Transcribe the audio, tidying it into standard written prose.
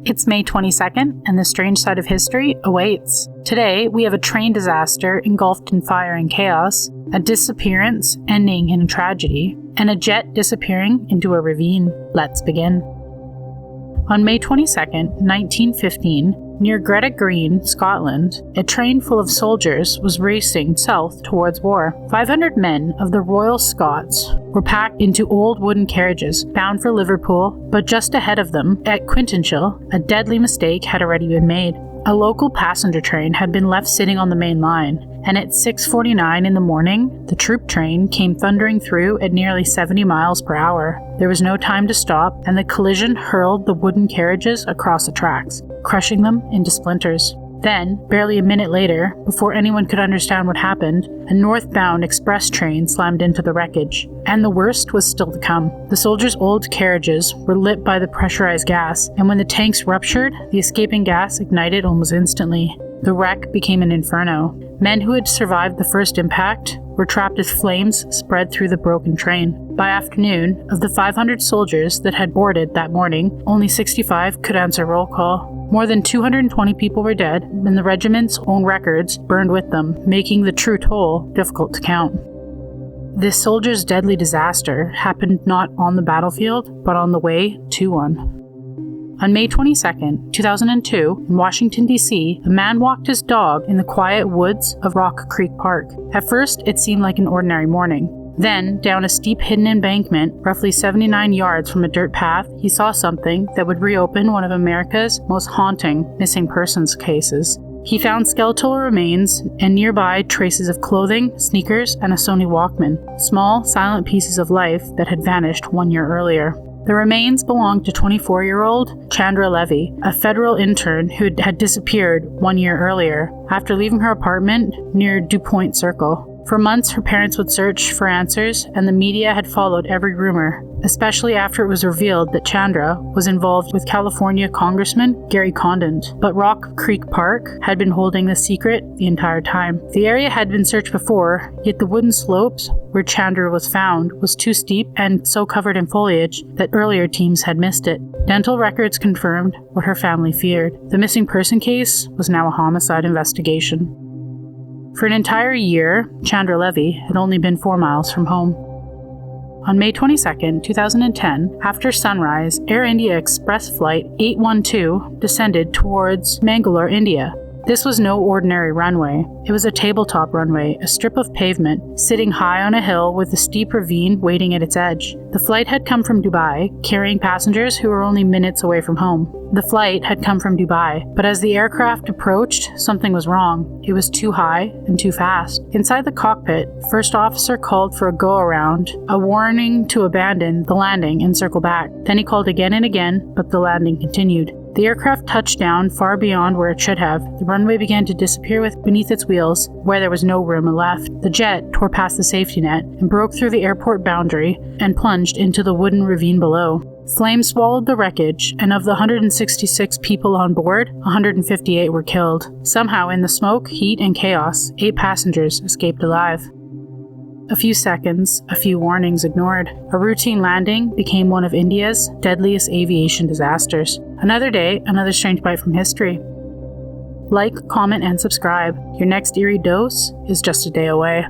It's May 22nd, and the strange side of history awaits. Today, we have a train disaster engulfed in fire and chaos, a disappearance ending in a tragedy, and a jet disappearing into a ravine. Let's begin. On May 22nd, 1915, near Greta Green, Scotland, a train full of soldiers was racing south towards war. 500 men of the Royal Scots were packed into old wooden carriages bound for Liverpool, but just ahead of them, at Quintinshill, a deadly mistake had already been made. A local passenger train had been left sitting on the main line, and at 6:49 in the morning, the troop train came thundering through at nearly 70 miles per hour. There was no time to stop, and the collision hurled the wooden carriages across the tracks, crushing them into splinters. Then, barely a minute later, before anyone could understand what happened, a northbound express train slammed into the wreckage. And the worst was still to come. The soldiers' old carriages were lit by the pressurized gas, and when the tanks ruptured, the escaping gas ignited almost instantly. The wreck became an inferno. Men who had survived the first impact were trapped as flames spread through the broken train. By afternoon, of the 500 soldiers that had boarded that morning, only 65 could answer roll call. More than 220 people were dead, and the regiment's own records burned with them, making the true toll difficult to count. This soldiers' deadly disaster happened not on the battlefield, but on the way to one. On May 22, 2002, in Washington, D.C., a man walked his dog in the quiet woods of Rock Creek Park. At first, it seemed like an ordinary morning. Then, down a steep hidden embankment, roughly 79 yards from a dirt path, he saw something that would reopen one of America's most haunting missing persons cases. He found skeletal remains and nearby traces of clothing, sneakers, and a Sony Walkman, small, silent pieces of life that had vanished 1 year earlier. The remains belonged to 24-year-old Chandra Levy, a federal intern who had disappeared 1 year earlier after leaving her apartment near DuPont Circle. For months, her parents would search for answers, and the media had followed every rumor, especially after it was revealed that Chandra was involved with California Congressman Gary Condon. But Rock Creek Park had been holding the secret the entire time. The area had been searched before, yet the wooden slopes where Chandra was found was too steep and so covered in foliage that earlier teams had missed it. Dental records confirmed what her family feared. The missing person case was now a homicide investigation. For an entire year, Chandra Levy had only been 4 miles from home. On May 22, 2010, after sunrise, Air India Express Flight 812 descended towards Mangalore, India. This was no ordinary runway. It was a tabletop runway, a strip of pavement, sitting high on a hill with a steep ravine waiting at its edge. The flight had come from Dubai, carrying passengers who were only minutes away from home. The flight had come from Dubai, but as the aircraft approached, something was wrong. It was too high and too fast. Inside the cockpit, first officer called for a go-around, a warning to abandon the landing and circle back. Then he called again and again, but the landing continued. The aircraft touched down far beyond where it should have. The runway began to disappear beneath its wheels, where there was no room left. The jet tore past the safety net and broke through the airport boundary and plunged into the wooden ravine below. Flames swallowed the wreckage, and of the 166 people on board, 158 were killed. Somehow, in the smoke, heat, and chaos, 8 passengers escaped alive. A few seconds, a few warnings ignored. A routine landing became one of India's deadliest aviation disasters. Another day, another strange bite from history. Like, comment, and subscribe. Your next eerie dose is just a day away.